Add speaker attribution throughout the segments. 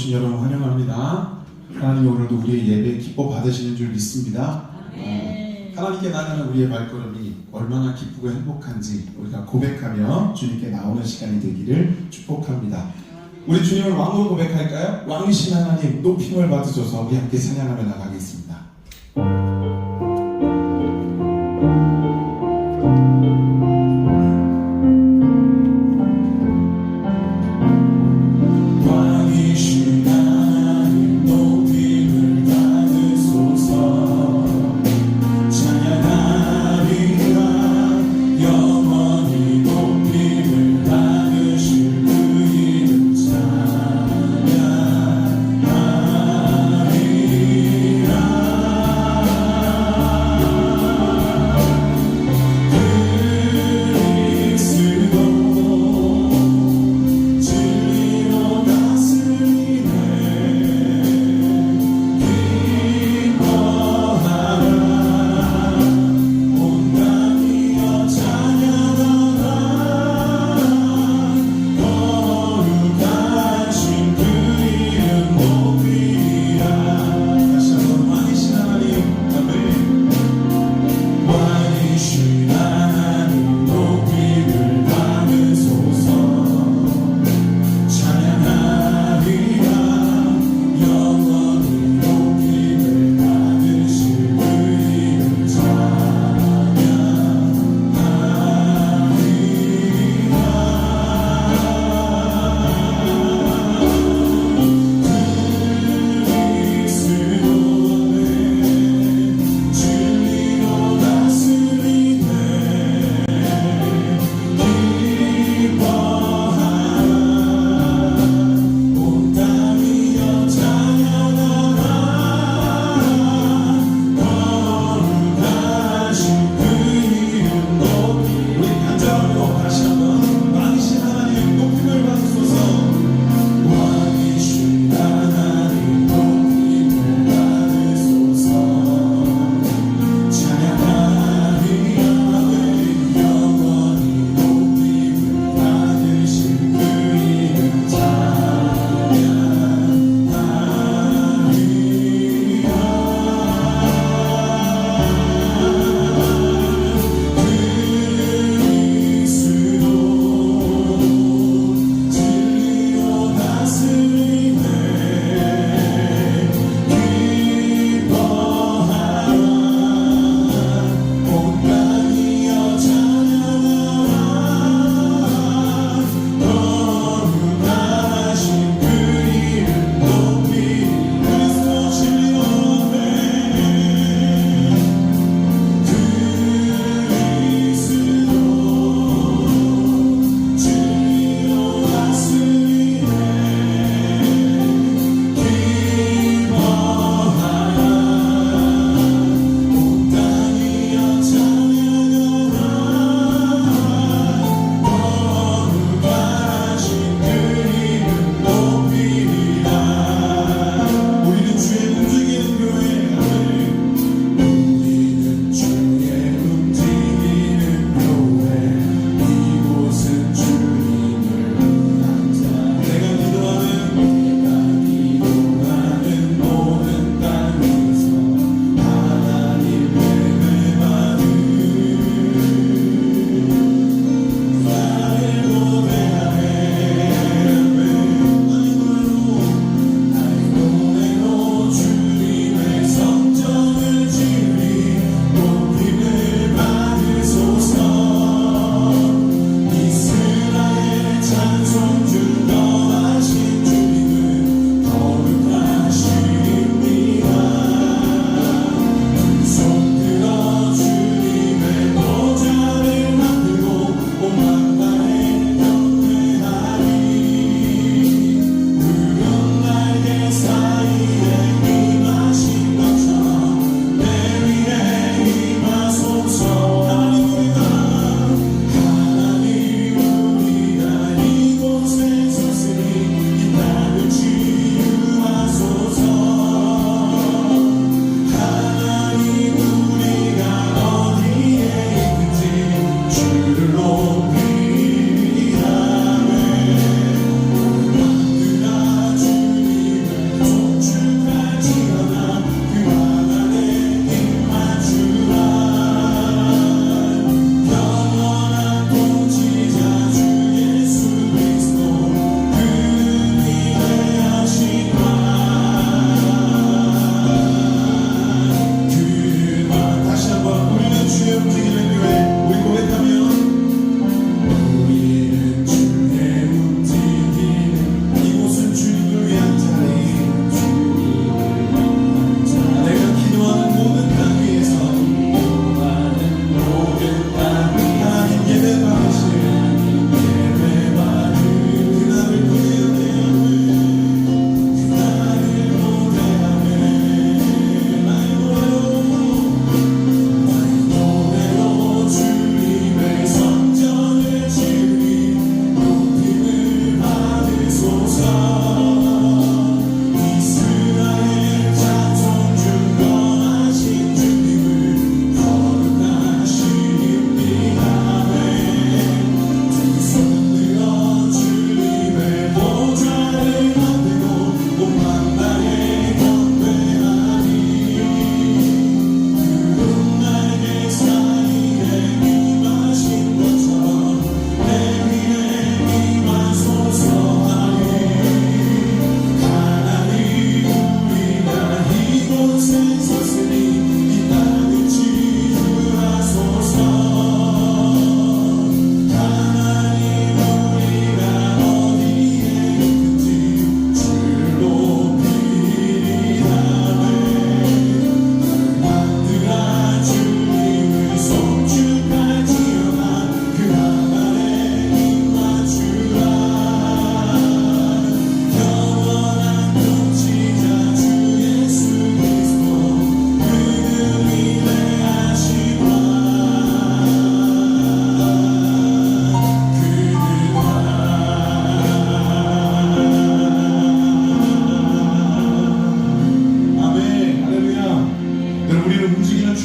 Speaker 1: 여러분 환영합니다. 하나님이 오늘도 우리의 예배 기뻐 받으시는 줄 믿습니다. 하나님께 나가는 우리의 발걸음이 얼마나 기쁘고 행복한지 우리가 고백하며 주님께 나오는 시간이 되기를 축복합니다. 우리 주님을 왕으로 고백할까요? 왕이신 하나님 높임을 받으셔서 우리 함께 찬양하며 나가겠습니다.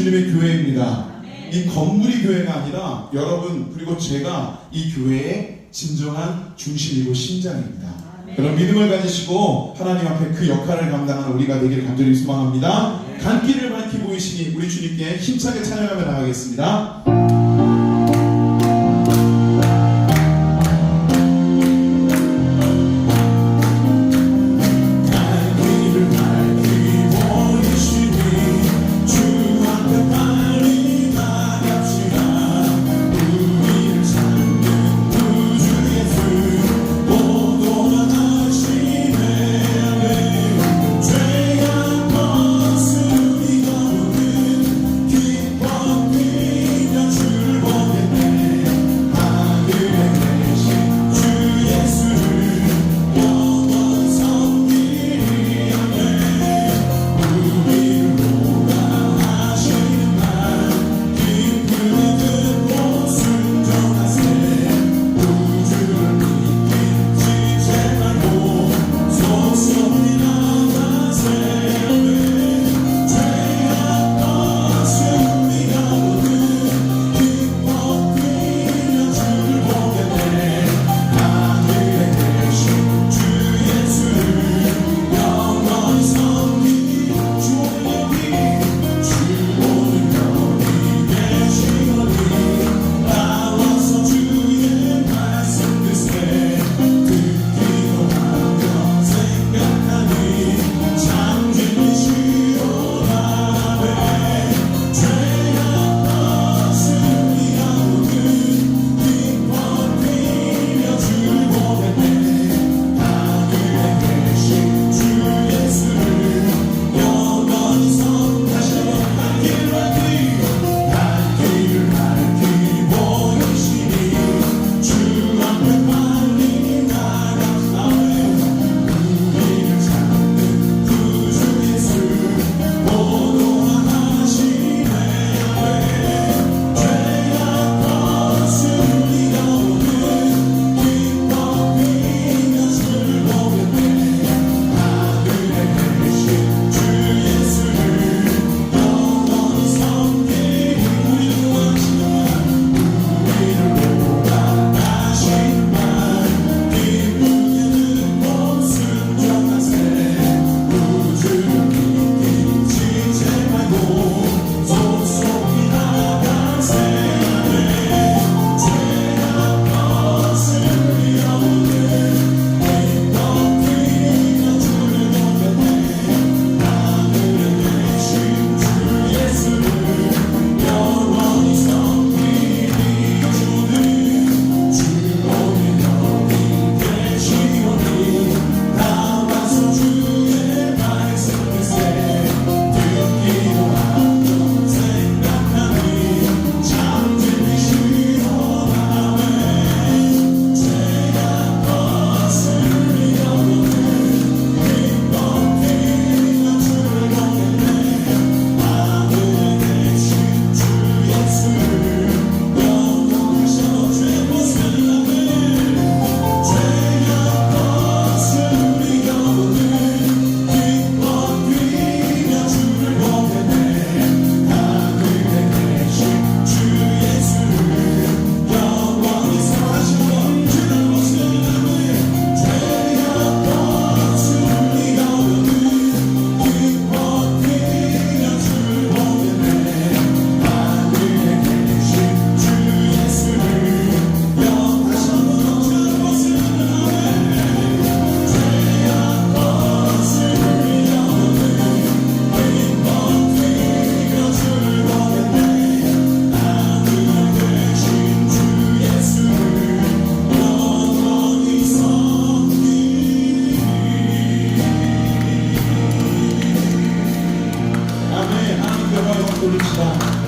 Speaker 1: 주님의 교회입니다. 이 건물이 교회가 아니라 여러분 그리고 제가 이 교회의 진정한 중심이고 심장입니다. 그런 믿음을 가지시고 하나님 앞에 그 역할을 감당하는 우리가 되기를 간절히 소망합니다. 갈 길을 밝히 보이시니 우리 주님께 힘차게 찬양하며 나가겠습니다.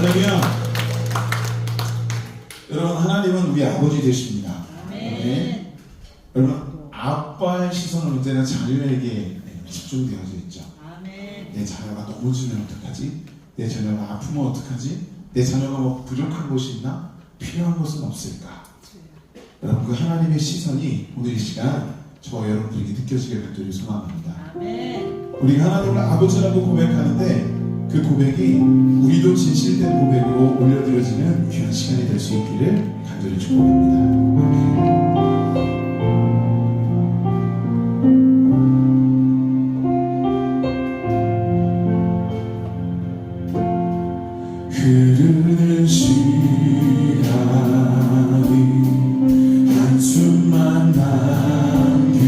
Speaker 2: 할렐루야. 여러분, 하나님은 우리 아버지 되십니다. 네. 여러분, 아빠의 시선은 언제나 자녀에게 집중되어져 있죠. 내 자녀가 넘어지면 어떡하지? 내 자녀가 아프면 어떡하지? 내 자녀가 뭐 부족한 곳이 있나? 필요한 것은 없을까? 여러분, 그 하나님의 시선이 오늘 이 시간 저와 여러분들에게 느껴지길 간절히 소망합니다. 우리가 하나님을 아버지라고 고백하는데 그
Speaker 1: 그 고백이 우리도 진실된 고백으로 올려드려지는 귀한 시간이 될 수 있기를 간절히 축복합니다. 흐르는 시간이 한숨만 남기고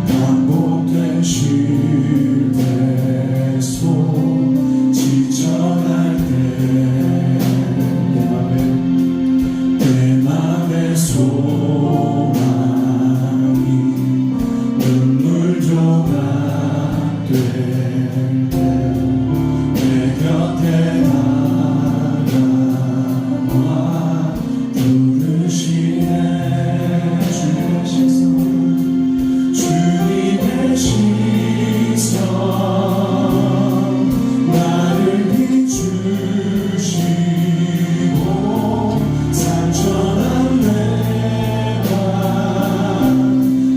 Speaker 1: 반복된 쉴때속 지쳐갈 때 내 맘의 소망이 눈물 조각 될 때 내 곁에 다가와 부르시네. 주님의 시선 나를 비추시고 상처난 내가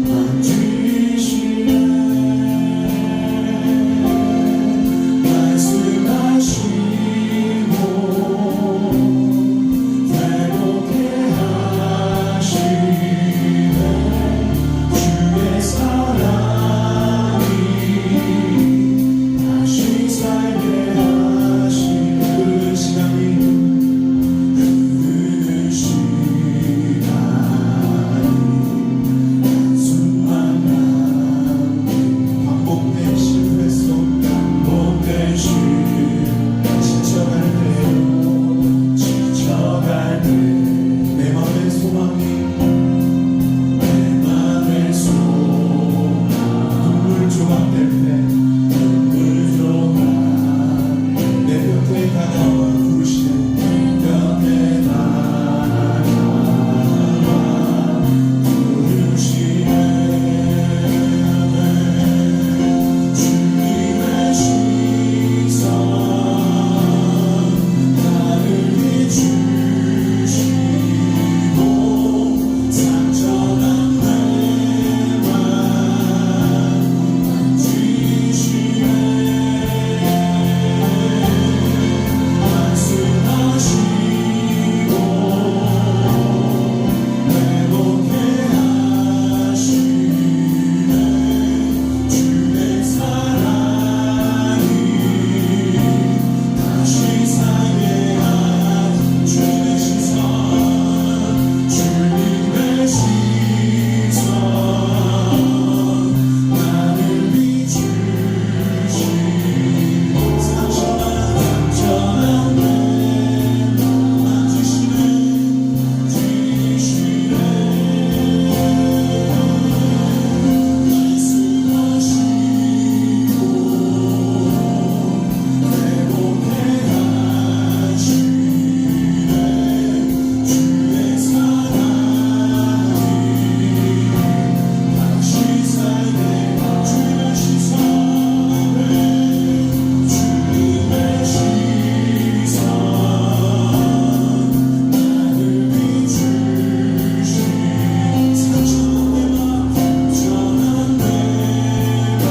Speaker 1: 만지시네. 말씀하시고 회복해 하시네. 주의 사랑이 다시 살게 하시네. 흐르는 시간이 한숨만 남긴 반복된 실패 속 반복된 지쳐갈 때 내 맘의 소망이 눈물 조각될 때 내 곁에 다가와 부르시네. 곁에 다가와 부르시네. 주님의 시선 나를 비추시고 상처난 내 맘 만지시네. 말씀하시고 회복해 하시네. 주의 사랑이 다시 살게 하시네. 주님의 시선 나를 비추시고 상처난 내 만지시네. 말씀하시고 회복해 하시네. 주의 사랑이 다시 살게 주님의 시선 나를 비추시고 상처난 내 맘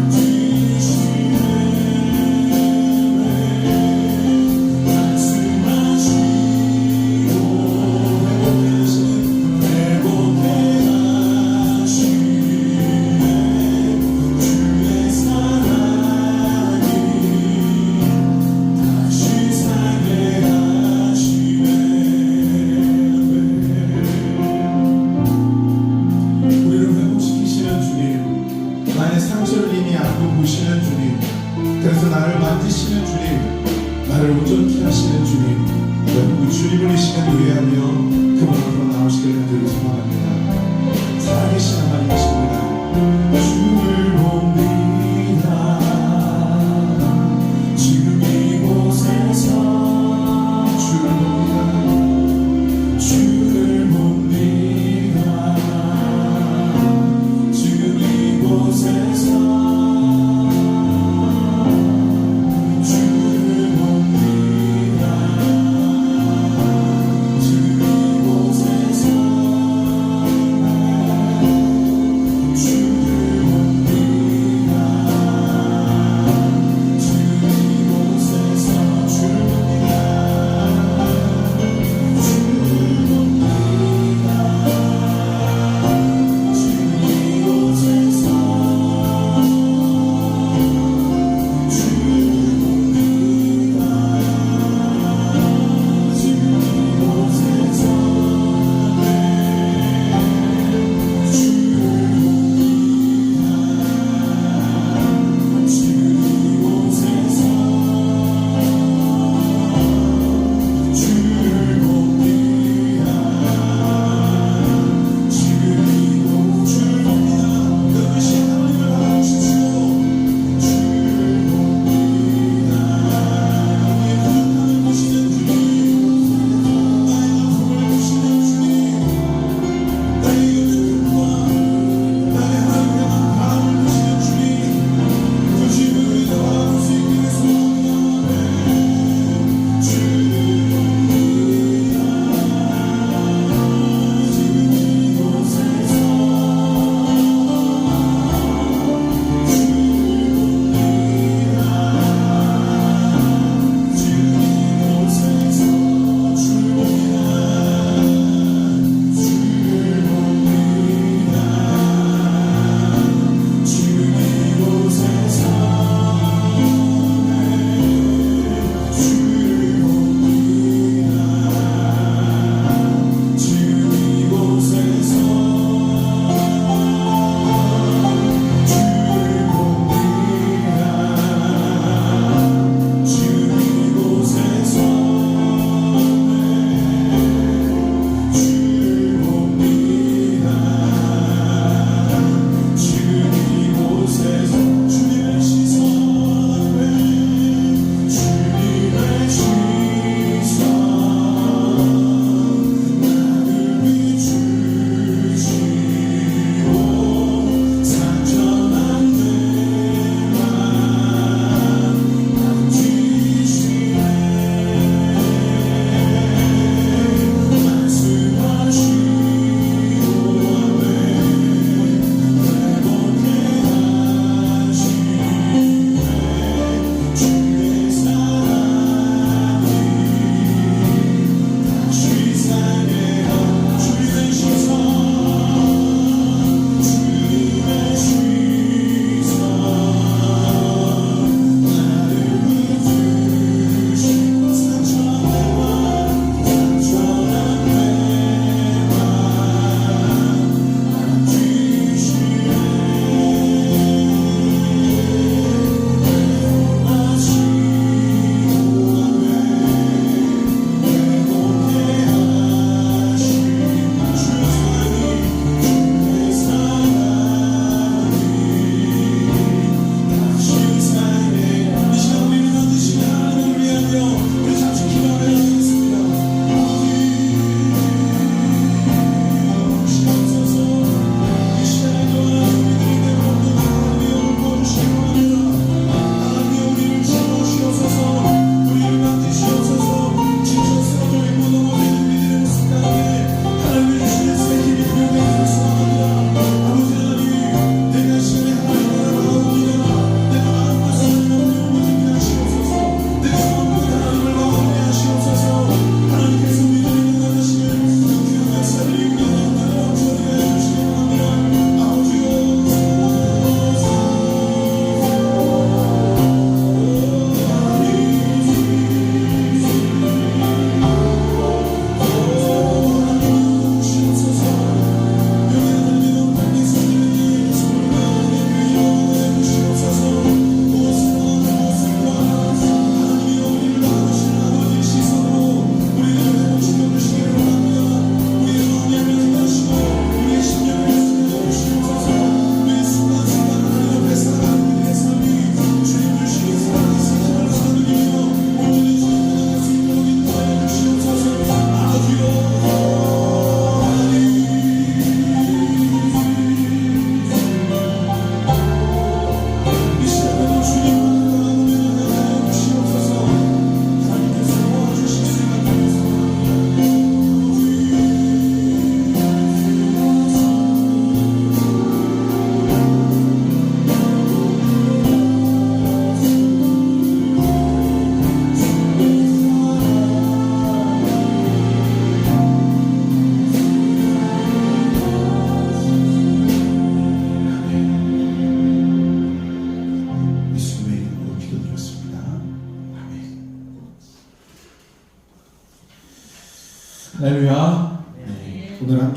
Speaker 1: 만지시네. 말씀하시고 회복해 하시네. 주의 사랑이 다시 살게 하시네. 우리를 회복시키시는 주님, 나의 상처를 이미 알고 보시는 주님, 그래서 나를 만지시는 주님, 나를 온전케 하시는 주님, 여러분 주님을 이 시간 노래하며 그분 앞으로 나오시길 간절히 소망합니다. 살아계신 하나님이십니다. 주를 봅니다. 지금 이곳에서 주를 봅니다. 주를 봅니다. 지금 이곳에서 주를 봅니다. 지금 이곳에서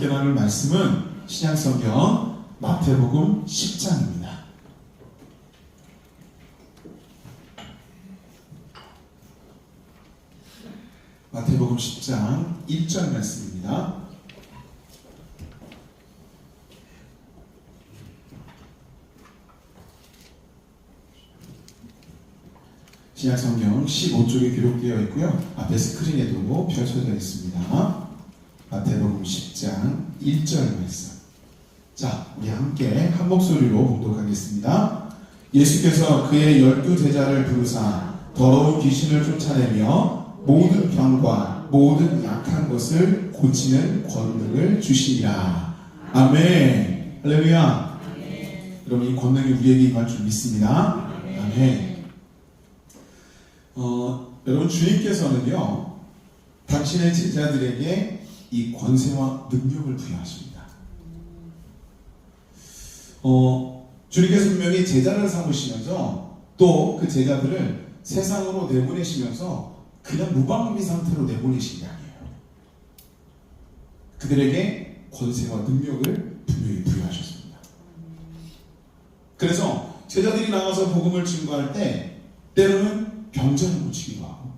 Speaker 1: 함께 나눌 말씀은 신약성경 마태복음 10장입니다. 마태복음 10장 1절 말씀입니다. 신약성경 15쪽에 기록되어 있고요. 앞에 스크린에도 펼쳐져 있습니다. 마태복음 10장 1절 말씀. 자, 우리 함께 한 목소리로 봉독하겠습니다. 예수께서 그의 12제자를 부르사 더러운 귀신을 쫓아내며 모든 병과 모든 약한 것을 고치는 권능을 주시니라. 아멘. 할렐루야. 여러분, 이 권능이 우리에게 임할 줄 믿습니다. 아멘. 여러분, 주님께서는요, 당신의 제자들에게 이 권세와 능력을 부여하십니다. 주님께서 분명히 제자를 삼으시면서 또 그 제자들을 세상으로 내보내시면서 그냥 무방비 상태로 내보내신 게 아니에요. 그들에게 권세와 능력을 분명히 부여하셨습니다. 그래서 제자들이 나가서 복음을 증거할 때 때로는 병자를 고치기도 하고,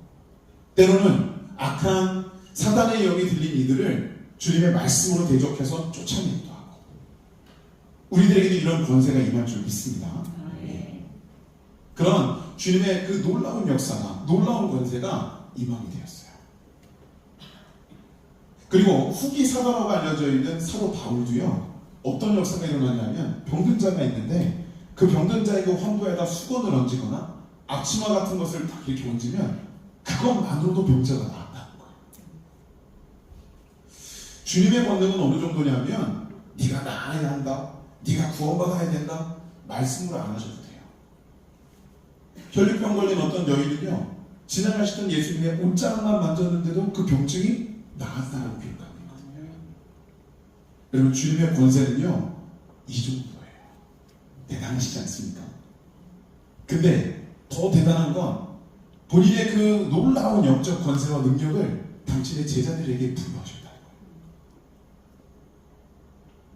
Speaker 1: 때로는 악한 사단의 영이 들린 이들을 주님의 말씀으로 대적해서 쫓아내기도 하고, 우리들에게도 이런 권세가 임할 줄 믿습니다. 그런 주님의 그 놀라운 역사가, 놀라운 권세가 임하게 되었어요. 그리고 후기 사도라고 알려져 있는 사도 바울도요, 어떤 역사가 일어나냐면 병든 자가 있는데 그 병든 자에게 환부에다 수건을 얹거나 앞치마 같은 것을 딱 이렇게 얹으면 그것만으로도 병자가 나았다는 거예요. 주님의 권능은 어느 정도냐면 네가 나아야 한다, 네가 구원받아야 된다, 말씀으로 안 하셔도 돼요. 혈류병 걸린 어떤 여인은요, 지나가시던 예수님의 옷자락만 만졌는데도 그 병증이 나았다고 기록합니다. 여러분, 주님의 권세는요, 이 정도예요. 대단하시지 않습니까? 근데 더 대단한 건 본인의 그 놀라운 영적 권세와 능력을 당신의 제자들에게 부여하셨다는 거예요.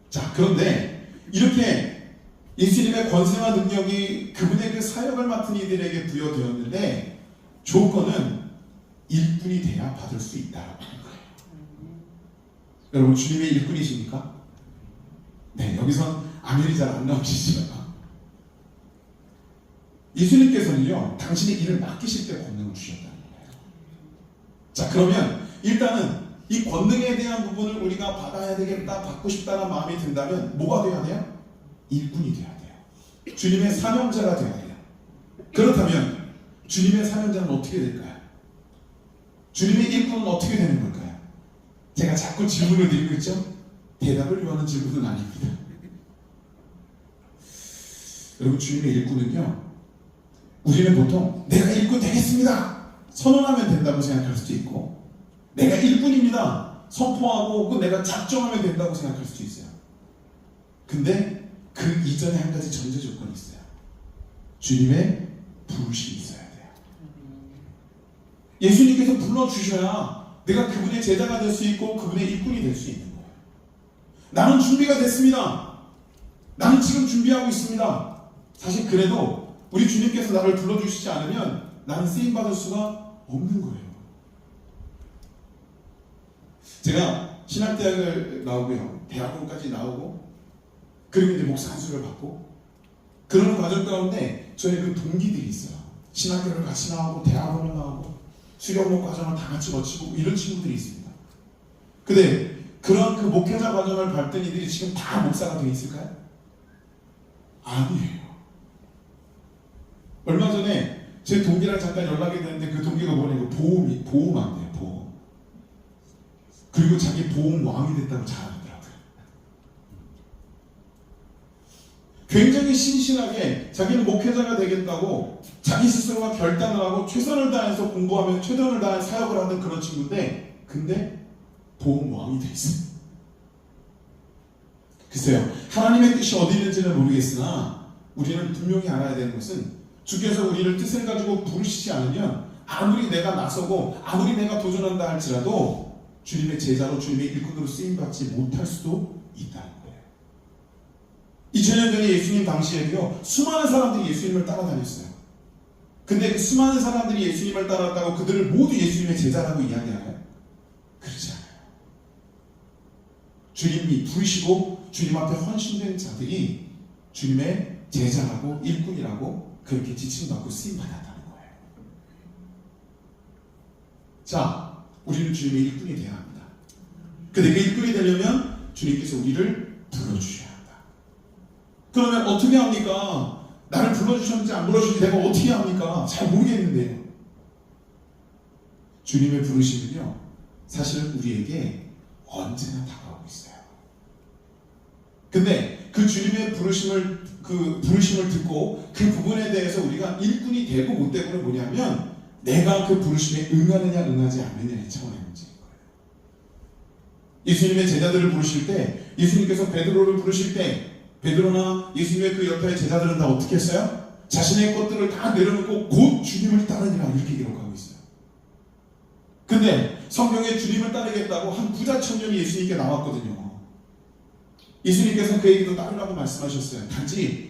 Speaker 1: 자, 그런데 이렇게 예수님의 권세와 능력이 그분의 그 사역을 맡은 이들에게 부여되었는데 조건은 일꾼이 돼야 받을 수 있다라고 하는 거예요. 여러분, 주님의 일꾼이십니까? 네, 여기선 아멘이 잘 안 나오시죠? 예수님께서는요, 당신의 일을 맡기실 때 권능을 주셨다는 거예요. 자, 그러면 일단은 이 권능에 대한 부분을 우리가 받아야 되겠다, 받고 싶다는 마음이 든다면 뭐가 돼야 돼요? 일꾼이 돼야 돼요. 주님의 사명자가 돼야 돼요. 그렇다면 주님의 사명자는 어떻게 될까요? 주님의 일꾼은 어떻게 되는 걸까요? 제가 자꾸 질문을 드리고 있죠? 대답을 요하는 질문은 아닙니다. 여러분, 주님의 일꾼은요, 우리는 보통 내가 일꾼 되겠습니다 선언하면 된다고 생각할 수도 있고, 내가 일꾼입니다 선포하고 그 내가 작정하면 된다고 생각할 수도 있어요. 근데 그 이전에 한 가지 전제 조건이 있어요. 주님의 부르심이 있어야 돼요. 예수님께서 불러주셔야 내가 그분의 제자가 될 수 있고 그분의 일꾼이 될 수 있는 거예요. 나는 준비가 됐습니다, 나는 지금 준비하고 있습니다. 사실 그래도 우리 주님께서 나를 불러주시지 않으면 나는 쓰임받을 수가 없는 거예요. 제가 신학대학을 나오고요, 대학원까지 나오고, 그리고 이제 목사 안수를 받고, 그런 과정 가운데 저희 그 동기들이 있어요. 신학교를 같이 나오고, 대학원을 나오고, 수련목 과정을 다 같이 거치고, 이런 친구들이 있습니다. 근데 그런 그 목회자 과정을 밟던 이들이 지금 다 목사가 되어 있을까요? 아니에요. 얼마 전에 제 동기랑 잠깐 연락이 됐는데 그 동기가 뭐냐고, 보험 안 돼요, 보험. 그리고 자기 보험 왕이 됐다고 자랑하더라고요. 굉장히 신신하게 자기는 목회자가 되겠다고 자기 스스로가 결단을 하고 최선을 다해서 공부하면 최선을 다해 사역을 하는 그런 친구인데, 근데 보험 왕이 돼 있어요. 글쎄요, 하나님의 뜻이 어디 있는지는 모르겠으나 우리는 분명히 알아야 되는 것은 주께서 우리를 뜻을 가지고 부르시지 않으면 아무리 내가 나서고 아무리 내가 도전한다 할지라도 주님의 제자로 주님의 일꾼으로 쓰임받지 못할 수도 있다는 거예요. 2000년 전에 예수님 당시에도요, 수많은 사람들이 예수님을 따라다녔어요. 근데 그 수많은 사람들이 예수님을 따랐다고 그들을 모두 예수님의 제자라고 이야기하나요? 그렇지 않아요. 주님이 부르시고 주님 앞에 헌신된 자들이 주님의 제자라고 일꾼이라고 그렇게 지칭받고 쓰임받았다는 거예요. 자, 우리는 주님의 일꾼이 되어야 합니다. 근데 그 일꾼이 되려면 주님께서 우리를 불러주셔야 한다. 그러면 어떻게 합니까? 나를 불러주셨는지 안 불러주셨는지 내가 어떻게 합니까? 잘 모르겠는데요. 주님의 부르심은요, 사실은 우리에게 언제나 다가오고 있어요. 근데 그 주님의 부르심을 듣고 그 부분에 대해서 우리가 일꾼이 되고 못 되고는 뭐냐면 내가 그 부르심에 응하느냐 응하지 않느냐의 차원의 문제인 거예요. 예수님의 제자들을 부르실 때, 예수님께서 베드로를 부르실 때 베드로나 예수님의 그 옆에 제자들은 다 어떻게 했어요? 자신의 것들을 다 내려놓고 곧 주님을 따르니라 이렇게 기록하고 있어요. 근데 성경에 주님을 따르겠다고 한 부자 청년이 예수님께 나왔거든요. 예수님께서 그에게도 따르라고 말씀하셨어요. 단지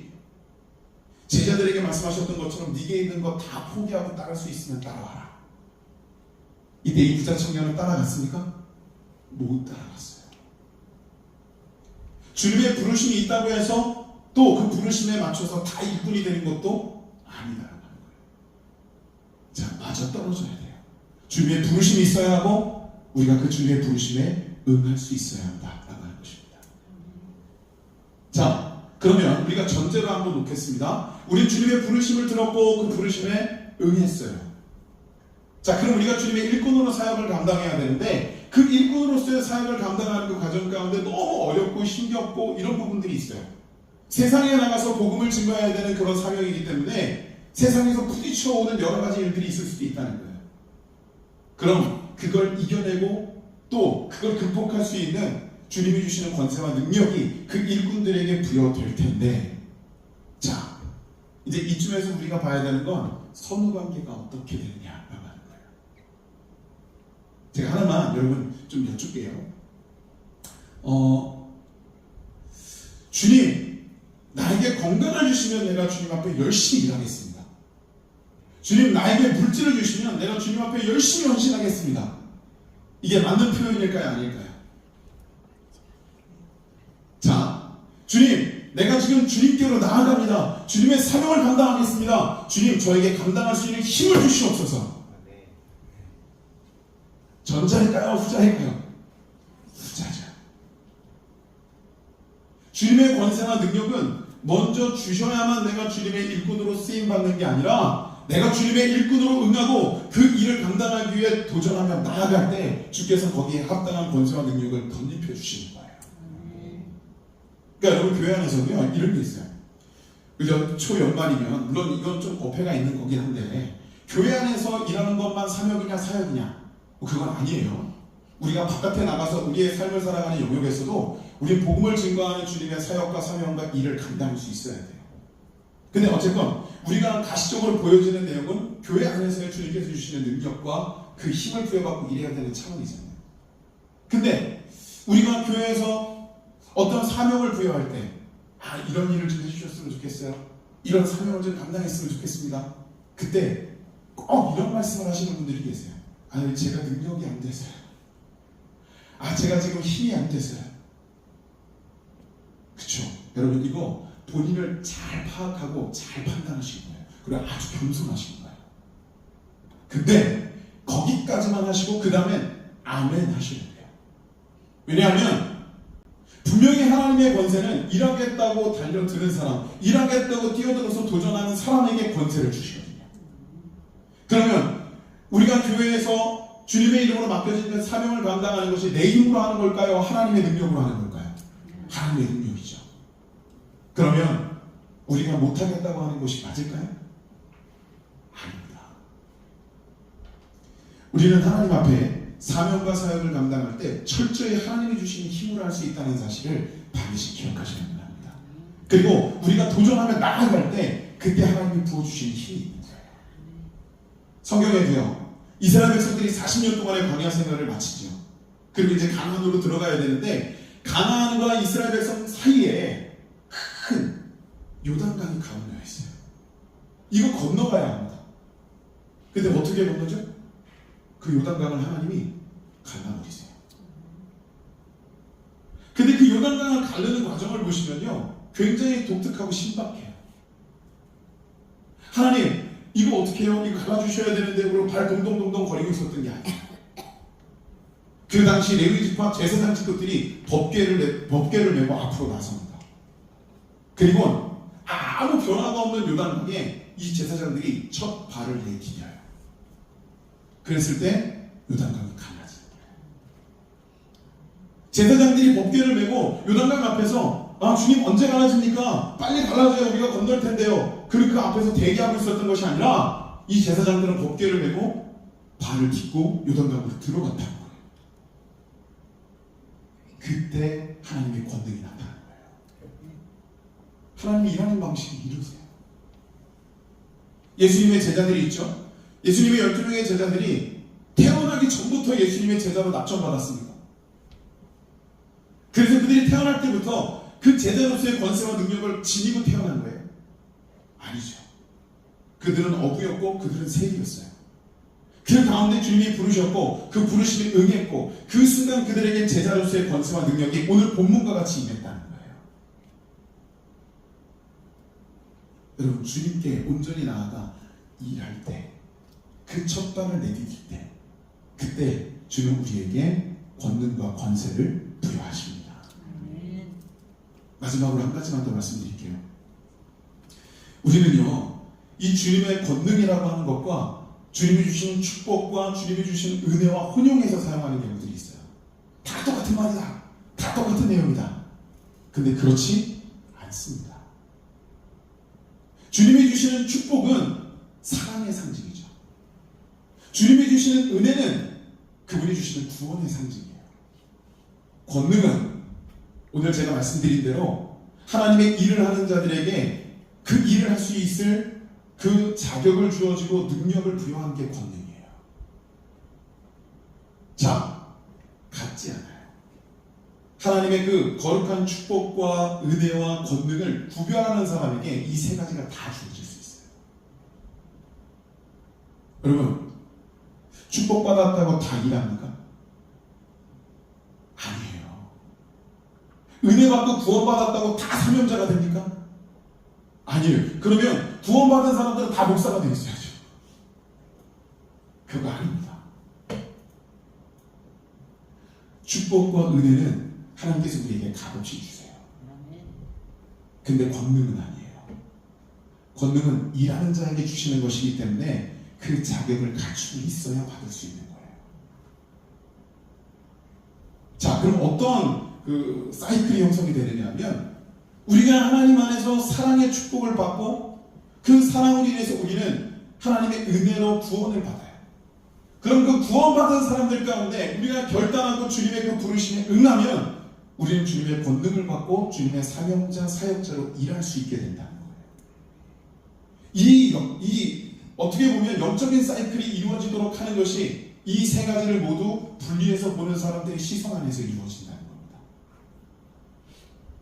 Speaker 1: 제자들에게 말씀하셨던 것처럼 네게 있는 거 다 포기하고 따를 수 있으면 따라와라. 이때 이 부자 청년은 따라갔습니까? 못 따라갔어요. 주님의 부르심이 있다고 해서 또 그 부르심에 맞춰서 다 일꾼이 되는 것도 아니다라고 하는 거예요. 자, 맞아 떨어져야 돼요. 주님의 부르심이 있어야 하고 우리가 그 주님의 부르심에 응할 수 있어야 한다라고 하는 것입니다. 자, 그러면 우리가 전제로 한번 놓겠습니다. 우리 주님의 부르심을 들었고 그 부르심에 응했어요. 자, 그럼 우리가 주님의 일꾼으로 사역을 감당해야 되는데 그 일꾼으로서의 사역을 감당하는 그 과정 가운데 너무 어렵고 힘겹고 이런 부분들이 있어요. 세상에 나가서 복음을 증거해야 되는 그런 사명이기 때문에 세상에서 부딪혀오는 여러 가지 일들이 있을 수도 있다는 거예요. 그럼 그걸 이겨내고 또 그걸 극복할 수 있는 주님이 주시는 권세와 능력이 그 일꾼들에게 부여될 텐데, 자, 이제 이쯤에서 우리가 봐야 되는 건 선후관계가 어떻게 되느냐라고 하는 거예요. 제가 하나만 여러분 좀 여쭐게요. 주님, 나에게 건강을 주시면 내가 주님 앞에 열심히 일하겠습니다. 주님, 나에게 물질을 주시면 내가 주님 앞에 열심히 헌신하겠습니다. 이게 맞는 표현일까요? 아닐까요? 자, 주님, 내가 지금 주님께로 나아갑니다. 주님의 사명을 감당하겠습니다. 주님, 저에게 감당할 수 있는 힘을 주시옵소서. 전자일까요? 후자일까요? 후자죠. 주님의 권세나 능력은 먼저 주셔야만 내가 주님의 일꾼으로 쓰임받는 게 아니라 내가 주님의 일꾼으로 응하고 그 일을 감당하기 위해 도전하며 나아갈 때 주께서 거기에 합당한 권세와 능력을 덧입혀 주시는 거예요. 그러니까 여러분, 교회 안에서도요 이런 게 있어요. 그죠? 초연말이면 물론 이건 좀 어폐가 있는 거긴 한데 교회 안에서 일하는 것만 사명이냐 사역이냐 그건 아니에요. 우리가 바깥에 나가서 우리의 삶을 살아가는 영역에서도 우리 복음을 증거하는 주님의 사역과 사명과 일을 감당할 수 있어야 돼요. 근데 어쨌건 우리가 가시적으로 보여지는 내용은 교회 안에서의 주님께서 주시는 능력과 그 힘을 부여받고 일해야 되는 차원이잖아요. 근데 우리가 교회에서 어떤 사명을 부여할 때 이런 일을 좀 해주셨으면 좋겠어요. 이런 사명을 좀 감당했으면 좋겠습니다. 그때 꼭 이런 말씀을 하시는 분들이 계세요. 제가 능력이 안 돼서요. 제가 지금 힘이 안 돼서요. 그쵸? 여러분, 이거 본인을 잘 파악하고 잘 판단하신 거예요. 그리고 아주 겸손하신 거예요. 근데 거기까지만 하시고 그 다음엔 아멘 하셔야 돼요. 왜냐하면 분명히 하나님의 권세는 일하겠다고 달려드는 사람, 일하겠다고 뛰어들어서 도전하는 사람에게 권세를 주시거든요. 그러면 우리가 교회에서 주님의 이름으로 맡겨진 사명을 감당하는 것이 내 힘으로 하는 걸까요? 하나님의 능력으로 하는 걸까요? 하나님의 능력이죠. 그러면 우리가 못하겠다고 하는 것이 맞을까요? 아닙니다. 우리는 하나님 앞에 사명과 사역을 감당할 때 철저히 하나님이 주시는 힘으로 할 수 있다는 사실을 반드시 기억하셔야 합니다. 그리고 우리가 도전하며 나아갈 때 그때 하나님이 부어주시는 힘이 있는 거예요. 성경에도요, 이스라엘 백성들이 40년 동안의 광야 생활을 마치죠. 그리고 이제 가나안으로 들어가야 되는데 가나안과 이스라엘 백성 사이에 큰 요단강이 가운데에 있어요. 이거 건너가야 합니다. 근데 어떻게 건너죠? 그 요단강을 하나님이 갈라버리세요. 근데 그 요단강을 가르는 과정을 보시면요, 굉장히 독특하고 신박해요. 하나님, 이거 어떻게 해요? 이거 갈라주셔야 되는데, 그리고 발 동동동동 거리고 있었던 게 아니에요. 그 당시 레위지파 제사장 직급들이 법궤를 메고 앞으로 나섭니다. 그리고 아무 변화가 없는 요단강에 이 제사장들이 첫 발을 내디뎌요. 그랬을 때 요단강이 갈라져요. 제사장들이 법궤를 메고 요단강 앞에서 주님 언제 갈라집니까? 빨리 갈라져요. 우리가 건널 텐데요. 그리고 그 앞에서 대기하고 있었던 것이 아니라 이 제사장들은 법궤를 메고 발을 딛고 요단강으로 들어갔다는 거예요. 그때 하나님의 권능이 나타나는 거예요. 하나님이 일하는 방식이 이러세요. 예수님의 제자들이 있죠. 예수님의 12명의 제자들이 태어나기 전부터 예수님의 제자로 납정받았습니다. 그래서 그들이 태어날 때부터 그 제자로서의 권세와 능력을 지니고 태어난 거예요? 아니죠. 그들은 어부였고 그들은 세리였어요. 그 가운데 주님이 부르셨고 그 부르심에 응했고 그 순간 그들에게 제자로서의 권세와 능력이 오늘 본문과 같이 임했다는 거예요. 여러분, 주님께 온전히 나아가 일할 때, 그 첫 발을 내디딜 때, 그때 주는 우리에게 권능과 권세를 부여하십니다. 마지막으로 한 가지만 더 말씀드릴게요. 우리는요, 이 주님의 권능이라고 하는 것과 주님이 주신 축복과 주님이 주신 은혜와 혼용해서 사용하는 경우들이 있어요. 다 똑같은 말이다. 다 똑같은 내용이다. 근데 그렇지 않습니다. 주님이 주시는 축복은 사랑의 상징이죠. 주님이 주시는 은혜는 그분이 주시는 구원의 상징이에요. 권능은 오늘 제가 말씀드린 대로 하나님의 일을 하는 자들에게 그 일을 할 수 있을 그 자격을 주어지고 능력을 부여한 게 권능이에요. 자, 같지 않아요. 하나님의 그 거룩한 축복과 은혜와 권능을 구별하는 사람에게 이 세 가지가 다 주어질 수 있어요. 여러분, 축복받았다고 다 일합니까? 아니에요. 은혜 받고 구원받았다고 다 사명자가 됩니까? 아니에요. 그러면 구원받은 사람들은 다 목사가 되어 있어야죠. 그거 아닙니다. 축복과 은혜는 하나님께서 우리에게 값없이 주세요. 근데 권능은 아니에요. 권능은 일하는 자에게 주시는 것이기 때문에 그 자격을 갖추고 있어야 받을 수 있는 거예요. 자, 그럼 어떤 그 사이클이 형성이 되느냐 하면, 우리가 하나님 안에서 사랑의 축복을 받고 그 사랑으로 인해서 우리는 하나님의 은혜로 구원을 받아요. 그럼 그 구원받은 사람들 가운데 우리가 결단하고 주님의 그 부르심에 응하면 우리는 주님의 권능을 받고 주님의 사명자, 사역자로 일할 수 있게 된다는 거예요. 이 어떻게 보면 영적인 사이클이 이루어지도록 하는 것이 이 세 가지를 모두 분리해서 보는 사람들의 시선 안에서 이루어진다는 겁니다.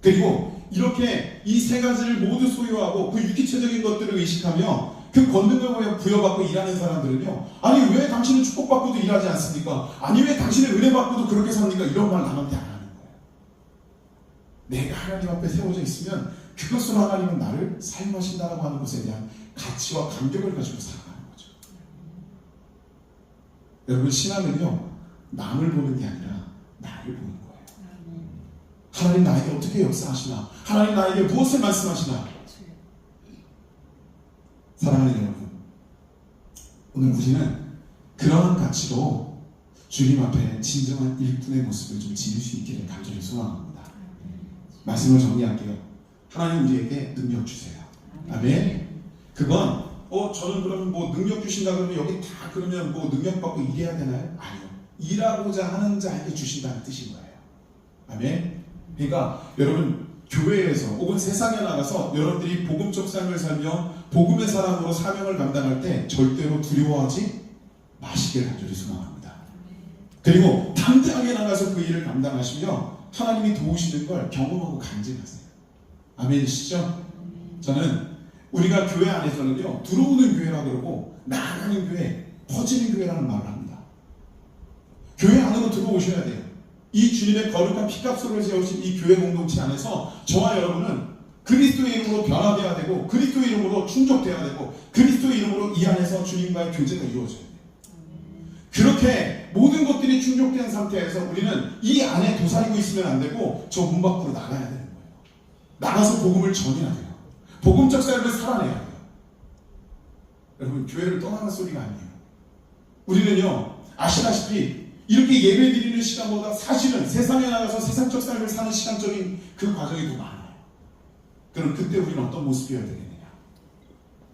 Speaker 1: 그리고 이렇게 이 세 가지를 모두 소유하고 그 유기체적인 것들을 의식하며 그 권능을 부여받고 일하는 사람들은요, 아니 왜 당신은 축복받고도 일하지 않습니까? 아니 왜 당신은 은혜 받고도 그렇게 삽니까? 이런 말 남한테 안 하는 거예요. 내가 하나님 앞에 세워져 있으면 그것으로 하나님은 나를 사용하신다라고 하는 것에 대한 가치와 감격을 가지고 살아가는 거죠. 여러분, 신앙은요, 남을 보는 게 아니라 나를 보는 거예요. 하나님 나에게 어떻게 역사하시나? 하나님 나에게 무엇을 말씀하시나? 사랑하는 여러분, 오늘 우리는 그러한 가치로 주님 앞에 진정한 일꾼의 모습을 좀 지닐 수 있기를 간절히 소망합니다. 말씀을 정리할게요. 하나님 우리에게 능력 주세요. 아멘. 그건 저는 그러면 뭐 능력 주신다 그러면 여기 다 그러면 뭐 능력 받고 일해야 되나요? 아니요. 일하고자 하는 자에게 주신다는 뜻인 거예요. 아멘. 그러니까 여러분, 교회에서 혹은 세상에 나가서 여러분들이 복음적 삶을 살며 복음의 사람으로 사명을 감당할 때 절대로 두려워하지 마시길 간절히 소망합니다. 그리고 당당하게 나가서 그 일을 감당하시며 하나님이 도우시는 걸 경험하고 간증하세요. 아멘이시죠? 저는 우리가 교회 안에서는요, 들어오는 교회라 그러고 나가는 교회, 퍼지는 교회라는 말을 합니다. 교회 안으로 들어오셔야 돼요. 이 주님의 거룩한 피값으로 세우신 이 교회 공동체 안에서 저와 여러분은 그리스도의 이름으로 변화되어야 되고, 그리스도의 이름으로 충족되어야 되고, 그리스도의 이름으로 이 안에서 주님과의 교제가 이루어져야 돼요. 그렇게 모든 것들이 충족된 상태에서 우리는 이 안에 도사리고 있으면 안 되고 저 문 밖으로 나가야 되는 거예요. 나가서 복음을 전해야 돼요. 복음적 삶을 살아내야 돼요. 여러분, 교회를 떠나는 소리가 아니에요. 우리는요, 아시다시피 이렇게 예배 드리는 시간보다 사실은 세상에 나가서 세상적 삶을 사는 시간적인 그 과정이 더 많아요. 그럼 그때 우리는 어떤 모습이어야 되겠느냐?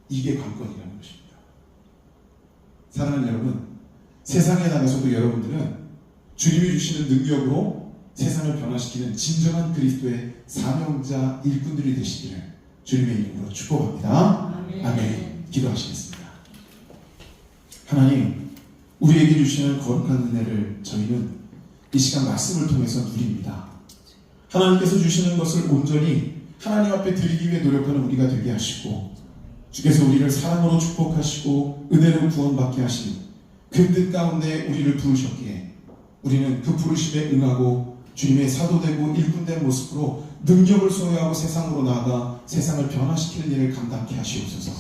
Speaker 1: 이게 관건이라는 것입니다. 사랑하는 여러분, 세상에 나가서도 여러분들은 주님이 주시는 능력으로 세상을 변화시키는 진정한 그리스도의 사명자 일꾼들이 되시기를 주님의 이름으로 축복합니다. 아멘. 아멘. 기도하시겠습니다. 하나님, 우리에게 주시는 거룩한 은혜를 저희는 이 시간 말씀을 통해서 누립니다. 하나님께서 주시는 것을 온전히 하나님 앞에 드리기 위해 노력하는 우리가 되게 하시고, 주께서 우리를 사랑으로 축복하시고 은혜로 구원받게 하시는 그 뜻 가운데 우리를 부르셨기에 우리는 그 부르심에 응하고 주님의 사도되고 일꾼된 모습으로 능력을 소유하고 세상으로 나아가 세상을 변화시키는 일을 감당케 하시옵소서.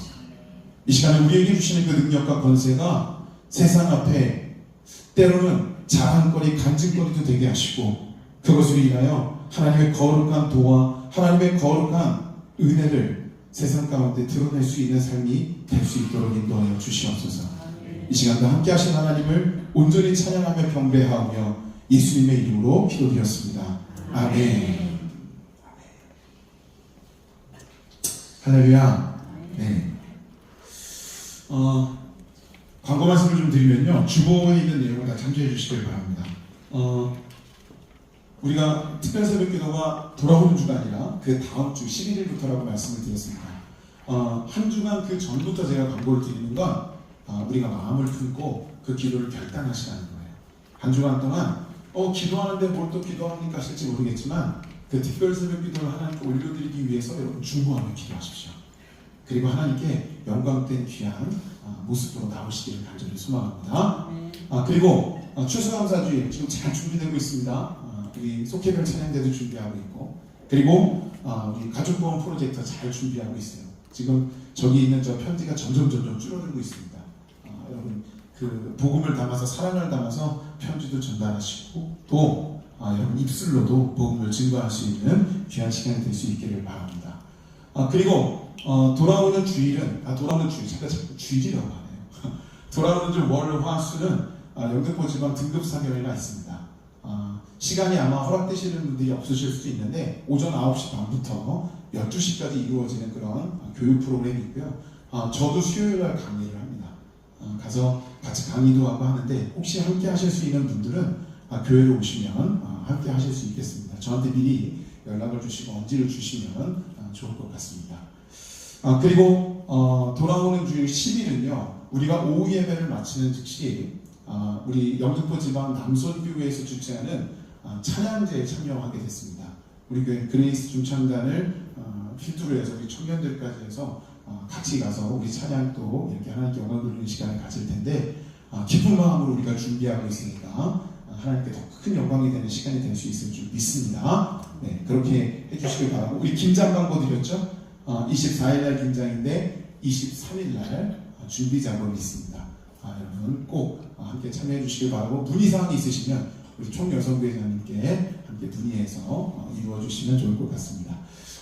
Speaker 1: 이 시간에 우리에게 주시는 그 능력과 권세가 세상 앞에 때로는 자랑거리, 간증거리도 되게 하시고, 그것을 인하여 하나님의 거룩한 도와 하나님의 거룩한 은혜를 세상 가운데 드러낼 수 있는 삶이 될 수 있도록 인도하여 주시옵소서. 이 시간도 함께 하신 하나님을 온전히 찬양하며 경배하며 예수님의 이름으로 기도드렸습니다. 아멘. 할렐루야. 네. 광고 말씀을 좀 드리면요, 주보에 있는 내용을 다 참조해 주시길 바랍니다. 우리가 특별 새벽 기도가 돌아오는 주가 아니라 그 다음 주 11일부터라고 말씀을 드렸습니다. 한 주간 그 전부터 제가 광고를 드리는 건 우리가 마음을 품고 그 기도를 결단하시라는 거예요. 한 주간 동안 기도하는데 뭘 또 기도합니까 하실지 모르겠지만 그 특별 새벽 기도를 하나님께 올려드리기 위해서 여러분 중보하며 기도하십시오. 그리고 하나님께 영광된 귀한 모습으로 나오시기를 간절히 소망합니다. 그리고 추수감사주일 지금 잘 준비되고 있습니다. 우리 속회별 찬양대도 준비하고 있고, 그리고 우리 가족보험 프로젝트 잘 준비하고 있어요. 지금 저기 있는 저 편지가 점점 줄어들고 있습니다. 여러분, 그 복음을 담아서 사랑을 담아서 편지도 전달하시고, 또 여러분 입술로도 복음을 증거할 수 있는 귀한 시간이 될 수 있기를 바랍니다. 그리고 돌아오는 주일은 돌아오는 주일, 제가 자꾸 주일이라고 하네요. 돌아오는 주 월, 화, 수는 영등포 지방 등급 사경회가 있습니다. 시간이 아마 허락되시는 분들이 없으실 수도 있는데 오전 9시 반부터 12시까지 이루어지는 그런 교육 프로그램이 있고요. 저도 수요일날 강의를 합니다. 가서 같이 강의도 하고 하는데, 혹시 함께 하실 수 있는 분들은 교회로 오시면 함께 하실 수 있겠습니다. 저한테 미리 연락을 주시고 언지를 주시면 좋을 것 같습니다. 그리고 돌아오는 주일 10일은요, 우리가 오후 예배를 마치는 즉시 우리 영등포 지방 남선교회에서 주최하는 찬양제에 참여하게 됐습니다. 우리 교회 그레이스 중창단을 필두로 해서 우리 청년들까지 해서 같이 가서 우리 찬양도 이렇게 하나님께 영광 돌리는 시간을 가질 텐데, 기쁜 마음으로 우리가 준비하고 있으니까 하나님께 더 큰 영광이 되는 시간이 될 수 있을 줄 믿습니다. 네, 그렇게 해주시길 바라고, 우리 김장 광고 드렸죠? 24일날 김장인데 23일날 준비 작업이 있습니다. 여러분 꼭 함께 참여해 주시길 바라고, 문의사항이 있으시면 우리 총여성부회장님께 함께 문의해서 이루어 주시면 좋을 것 같습니다.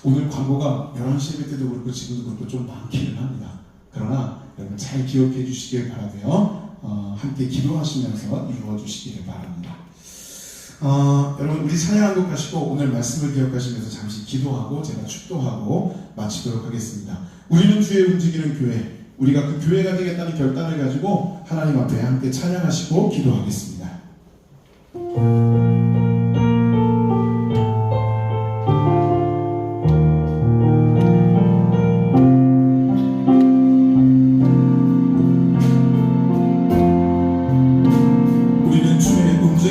Speaker 1: 오늘 광고가 11시 예배 때도 그렇고 지금도 그렇고 좀 많기는 합니다. 그러나 여러분 잘 기억해 주시길 바라고요. 함께 기도하시면서 이루어 주시기를 바랍니다. 여러분, 우리 찬양 한 곡 하시고 오늘 말씀을 기억하시면서 잠시 기도하고 제가 축도하고 마치도록 하겠습니다. 우리는 주의 움직이는 교회, 우리가 그 교회가 되겠다는 결단을 가지고 하나님 앞에 함께 찬양하시고 기도하겠습니다. 우리는 주의 움직이는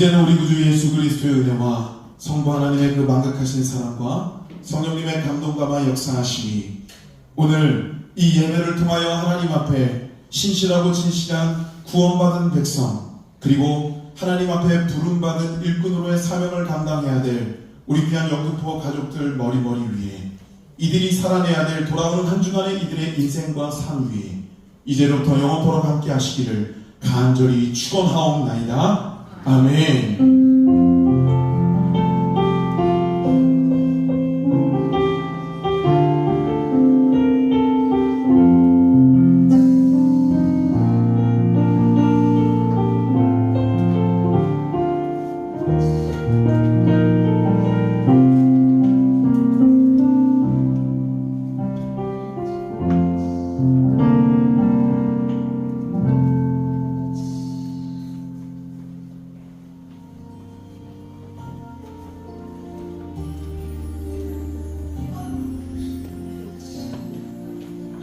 Speaker 1: 이제는 우리 구주 예수 그리스도의 은혜와 성부 하나님의 그 만극하신 사랑과 성령님의 감동감화 역사하심이 오늘 이 예배를 통하여 하나님 앞에 신실하고 진실한 구원받은 백성 그리고 하나님 앞에 부름받은 일꾼으로의 사명을 감당해야 될 우리 귀한 영등포 가족들 머리머리 위에 이들이 살아내야 될 돌아오는 한 주간의 이들의 인생과 삶 위에 이제로부터 영원토록 함께 하시기를 간절히 축원하옵나이다. 아멘.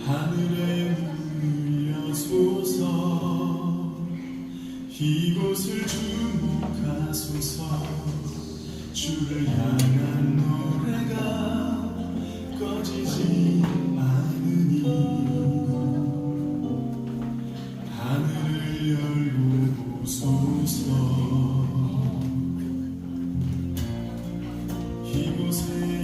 Speaker 3: 하늘에 울려소서 이곳을 주목하소서 주를 향한 노래가 꺼지지 않으니 하늘을 열고 보소서 이곳에